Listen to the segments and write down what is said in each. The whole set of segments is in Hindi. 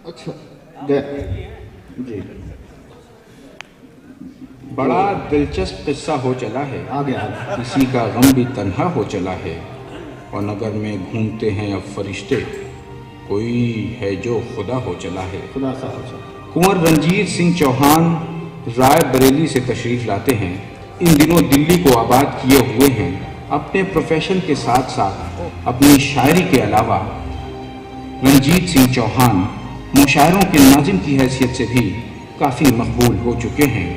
अच्छा गया जी। बड़ा दिलचस्प किस्सा हो चला है, आ गया। किसी का गम भी तन्हा हो चला है, और नगर में घूमते हैं अब फरिश्ते, कोई है जो खुदा हो चला है। खुदा सा हो चला। कुंवर रंजीत सिंह चौहान राय बरेली से तशरीफ लाते हैं। इन दिनों दिल्ली को आबाद किए हुए हैं। अपने प्रोफेशन के साथ साथ अपनी शायरी के अलावा रंजीत सिंह चौहान मुशायरों के नाजिम की हैसियत से भी काफ़ी मकबूल हो चुके हैं।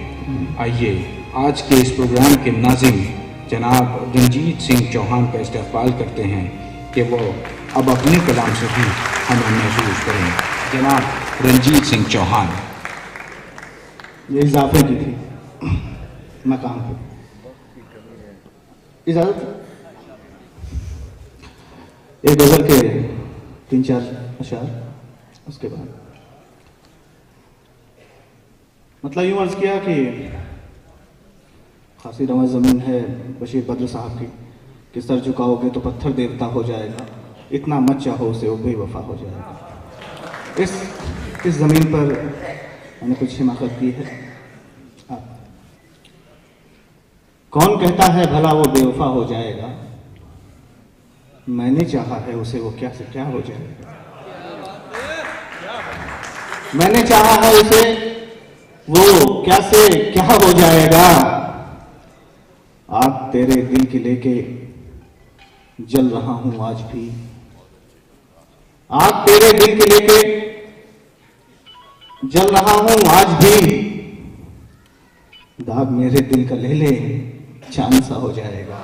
आइए आज के इस प्रोग्राम के नाजिम जनाब रंजीत सिंह चौहान का इस्तकबाल करते हैं कि वो अब अपने कलाम से भी हमें महसूस करें। जनाब रंजीत सिंह चौहान। ये इजाफे की थी मकाम पे। इजाजत एक गजल के 3-4 अशार, उसके बाद मतलब यूं अर्ज किया कि खासी रवा ज़मीन है बशीर बद्र साहब की, कि सर झुकाओगे तो पत्थर देवता हो जाएगा, इतना मत चाहो उसे वो बेवफा हो जाएगा। इस ज़मीन पर मैंने कुछ हिमाकत की है। कौन कहता है भला वो बेवफा हो जाएगा, मैंने चाहा है उसे वो क्या से क्या हो जाएगा। मैंने चाहा है उसे वो क्या से क्या हो जाएगा। आग तेरे दिल की लेके जल रहा हूं आज भी, आग तेरे दिल के लेके जल रहा हूं आज भी। दाग मेरे दिल का ले ले चांद सा हो जाएगा।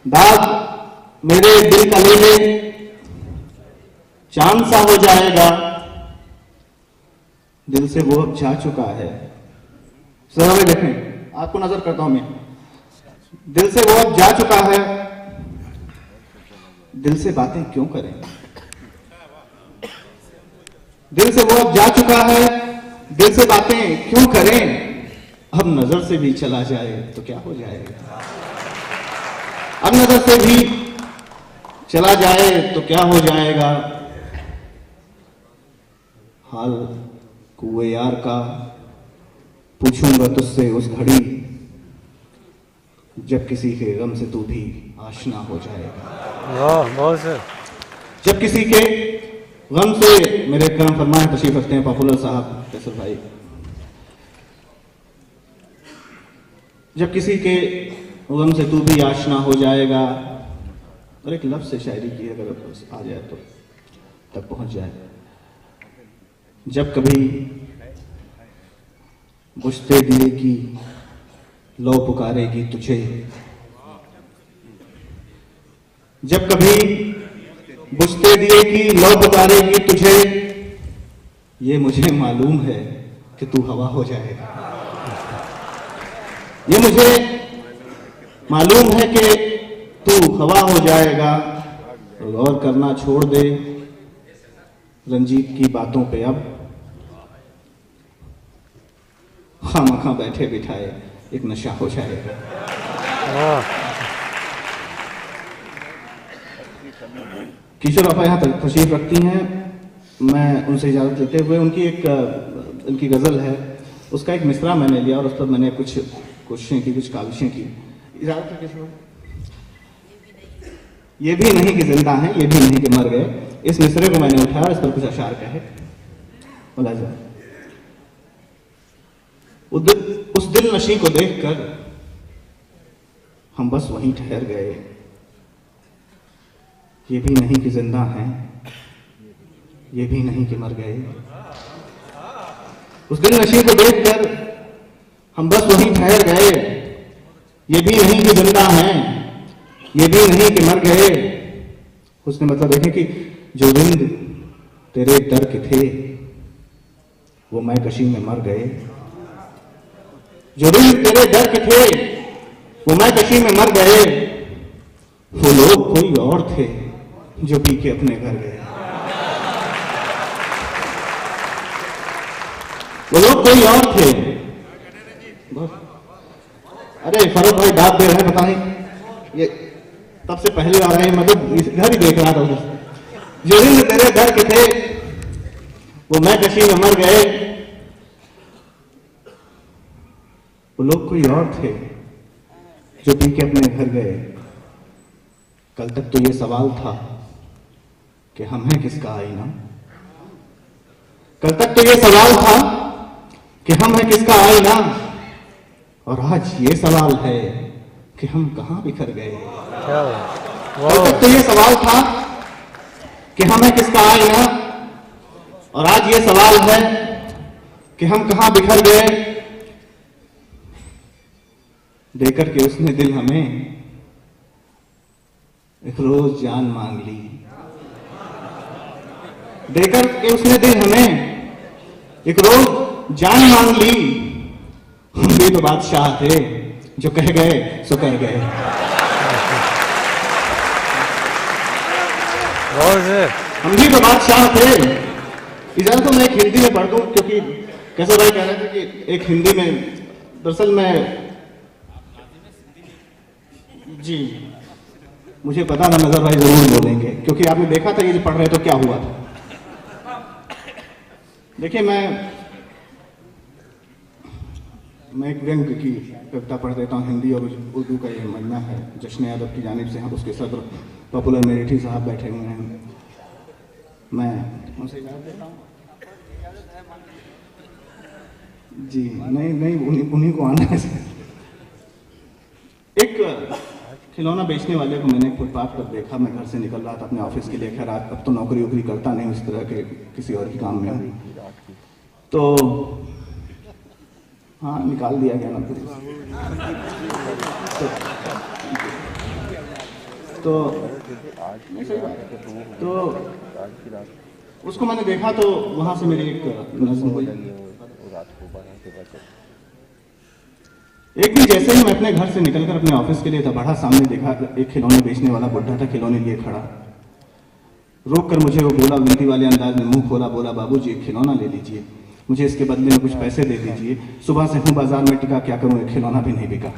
दाग मेरे दिल का ले ले चांद सा हो जाएगा। दिल से वो अब जा चुका है। सर देखें, आपको नजर करता हूं मैं। दिल से वो अब जा चुका है, दिल से बातें क्यों करें। दिल से वो अब जा चुका है, दिल से बातें क्यों करें। अब नजर से भी चला जाए तो क्या हो जाएगा। अब नजर से भी चला जाए तो क्या हो जाएगा। हाल कुए यार का पूछूंगा तुझसे उस घड़ी, जब किसी के गम से तू भी आशना हो जाएगा। बहुत से जब किसी के गम से, मेरे करम फरमाए तशरीफ रखते हैं पॉपुलर साहब कैसर भाई, जब किसी के गम से तू भी आशना हो जाएगा। और एक लफ्ज से शायरी की, अगर आ जाए तो तक पहुंच जाए। जब कभी बुझते दिए की लो पुकारेगी तुझे, जब कभी बुझते दिए की लो पुकारेगी तुझे, ये मुझे मालूम है कि तू हवा हो जाएगा। ये मुझे मालूम है कि तू हवा हो जाएगा। गौर करना छोड़ दे रंजीत की बातों पे, अब खामखा बैठे बिठाए एक नशा हो जाएगा। किशोर आपा यहाँ तक तशरीफ रखती हैं। मैं उनसे इजाजत लेते हुए उनकी गजल है, उसका एक मिसरा मैंने लिया और उस पर मैंने कुछ कोशिशें की, कुछ काविशें की। इजाजत है किशोर? ये भी नहीं कि जिंदा हैं, ये भी नहीं कि मर गए। इस मिसरे को मैंने उठाया, इस पर कुछ अशार कहे। उस दिल नशी को देखकर हम बस वहीं ठहर गए। ये भी नहीं कि जिंदा हैं, ये भी नहीं कि मर गए। उस दिल नशी को देखकर हम बस वहीं ठहर गए। ये भी नहीं कि जिंदा हैं, ये भी नहीं कि मर गए। उसने मतलब देखें कि जो रिंद तेरे दर के थे वो मैं कशी में मर गए। जो रिंद तेरे दर के थे वो मैं कशी में मर गए। वो लोग कोई और थे जो पी के अपने घर गए। वो लोग कोई और थे। अरे फरूक भाई दाद दे रहे हैं, पता नहीं ये सबसे पहली बार आई, मतलब इस घर ही देख रहा था उधर। जो दिन तेरे घर के थे वो मैं कशी में मर गए, वो लोग कोई और थे जो पी के अपने घर गए। कल तक तो ये सवाल था कि हम हैं किसका आईना। कल तक तो ये सवाल था कि हम हैं किसका आईना, और आज ये सवाल है कि हम कहां बिखर गए। कल तक तो ये सवाल था कि हम हैं किसका आईना, और आज ये सवाल है कि हम कहां बिखर गए। देकर के उसने दिल हमें एक रोज जान मांग ली। देकर के उसने दिल हमें एक रोज जान मांग ली। हम भी तो बादशाह थे जो कह गए सो कह गए। हम भी तो बादशाह थे। इजाजत तो मैं एक हिंदी में पढ़ दूं, क्योंकि कैसे भाई कह रहे थे कि एक हिंदी में, दरअसल मैं जी मुझे पता था नजर भाई जरूर बोलेंगे, क्योंकि आपने देखा था ये जो पढ़ रहे तो क्या हुआ था। देखिए मैं एक व्यंग की कविता पढ़ देता हूँ। हिंदी और उर्दू का ये मजमा है। जश्न अदब की जानिब से हम उसके सदर पॉपुलर मेरिठी साहब बैठे हुए हैं। मैं उनसे इजाजत देता हूँ जी। नहीं उन्हीं को आना है। एक खिलौना बेचने वाले को मैंने फुटपाथ पर देखा। मैं घर से निकल रहा था अपने ऑफिस के लिए। खैर अब तो नौकरी वोकरी करता नहीं, उस तरह के किसी और के काम में हूँ, तो हाँ निकाल दिया गया नौकरी। तो उसको मैंने देखा तो वहां से मेरी एक नज़र हुई। एक दिन जैसे ही मैं अपने घर से निकलकर अपने ऑफिस के लिए था बढ़ा, सामने देखा एक खिलौने बेचने वाला बुढ़ा था, खिलौने लिए खड़ा। रोक कर मुझे वो बोला विनती वाले अंदाज में, मुंह खोला, बोला बाबूजी एक खिलौना ले लीजिए, मुझे इसके बदले में कुछ पैसे दे दीजिए। सुबह से हूँ बाजार में टिका, क्या करूँ, एक खिलौना भी नहीं बिका।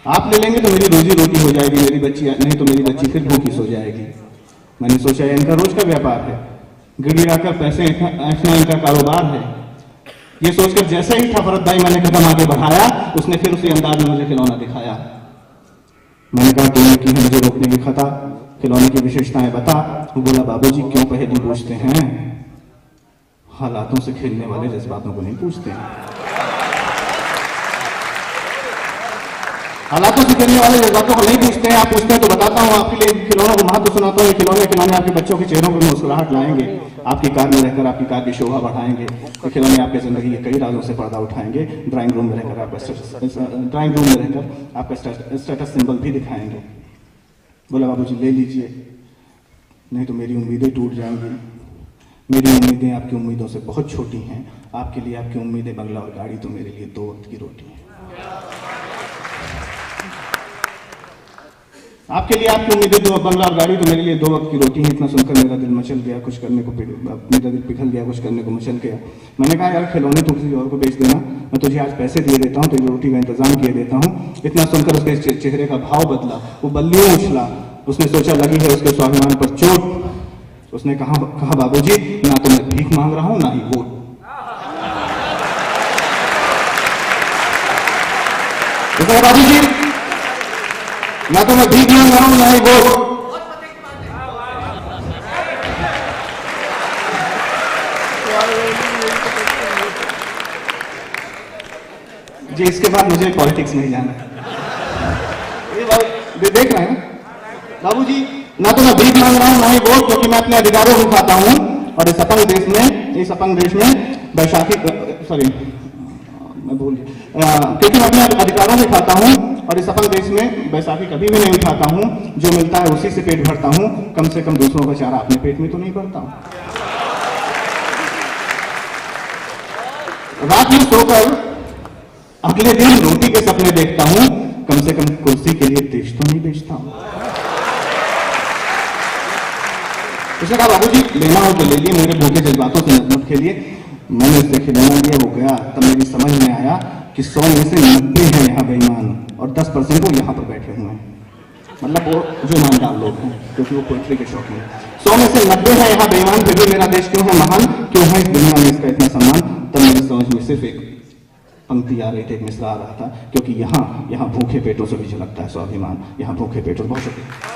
आप ले लेंगे तो मेरी रोजी रोटी हो जाएगी, मेरी बच्ची नहीं तो मेरी बच्ची फिर भूखी सो जाएगी। मैंने सोचा इनका रोज का व्यापार है, गिड़गिड़ाकर पैसे ऐंठना इनका कारोबार है। ये सोचकर जैसे ही था फरतदाई मैंने कदम आगे बढ़ाया, उसने फिर उसी अंदाज में मुझे खिलौना दिखाया। मैंने कहा तूने की है मुझे रोकने की खता, खिलौने की विशेषताएं बता। वो बोला बाबूजी क्यों पहेली पूछते हैं, हालातों से खेलने वाले जज्बातों को नहीं पूछते हैं। हालातों से खेलने वाले जज्बातों को नहीं पूछते हैं। आप पूछते हैं तो बताता हूँ आपके लिए खिलौनों को महत्व सुनाता हूँ। खिलौने आपके बच्चों के चेहरों पर मुस्कुराहट लाएंगे, आपकी कार में रहकर आपकी कार की शोभा बढ़ाएंगे। ये खिलौने आपकी जिंदगी के कई राजों से पर्दा उठाएंगे। ड्राइंग रूम में रहकर आपका स्टेटस सिंबल भी दिखाएंगे। बोला बाबूजी ले लीजिए, नहीं तो मेरी उम्मीदें टूट जाएंगी। मेरी उम्मीदें आपकी उम्मीदों से बहुत छोटी हैं। आपके लिए आपकी उम्मीदें बंगला और गाड़ी, तो मेरे लिए 2 वक्त की रोटी है। आपके लिए आपकी उम्मीदें 2 बंगला और गाड़ी, तो मेरे लिए 2 वक्त की रोटी है। इतना सुनकर मेरा दिल मचल गया, कुछ करने को मेरा दिल पिघल गया, कुछ करने को मचल गया। मैंने कहा यार खिलौने तो किसी और को बेच देना, मैं तुझे आज पैसे दे देता हूँ, तेरी रोटी का इंतजाम किए देता हूँ। इतना सुनकर उसके चेहरे का भाव बदला, वो बल्लियों उछला। उसने सोचा लगी है उसके स्वाभिमान पर चोट। उसने कहा बाबूजी ना तो मैं भीख मांग रहा हूं ना ही वोट। बाबूजी ना तो मैं भीख मांग रहा हूं ना ही वोट। जी इसके बाद मुझे पॉलिटिक्स नहीं जाना। ये देख रहे हैं बाबूजी, ना तो मैं भीख मांग रहा हूं ना ही वोट, क्योंकि मैं अपने अधिकारों को खाता हूं। और इस अपंग देश में बैसाखी, सॉरी मैं भूल गया, क्योंकि मैं अपने अधिकारों को खाता हूं और इस अपंग देश में बैसाखी कभी भी नहीं उठाता हूं। जो मिलता है उसी से पेट भरता हूं, कम से कम दूसरों का चारा अपने पेट में तो नहीं भरता हूं। रात में सोकर अगले दिन रोटी के सपने देखता हूं, कम से कम कुर्सी के लिए देश तो नहीं बेचता हूं। उसने कहा बाबूजी लेना हो तो ले लिए, मेरे भूखे जज्बातों से मत खेलिए। मैंने उससे खिलौना लिया, वो गया। तब मेरी समझ में आया कि 100 में से 90 हैं यहाँ बेईमान और 10% वो यहाँ पर बैठे हुए हैं। मतलब वो जो ईमानदार लोग हैं, क्योंकि वो पोइट्री के शौकीन हैं। 100 में से 90 है यहाँ बेईमान, फिर भी मेरा देश क्यों है महान, क्यों है इस दुनिया में इसका इतना सम्मान। तब मेरी समझ में सिर्फ एक पंक्ति आ रही थी, एक मिसरा आ रहा था, क्योंकि यहाँ भूखे पेटों से भी झलकता है स्वाभिमान, यहाँ भूखे पेटों। बहुत शुक्रिया।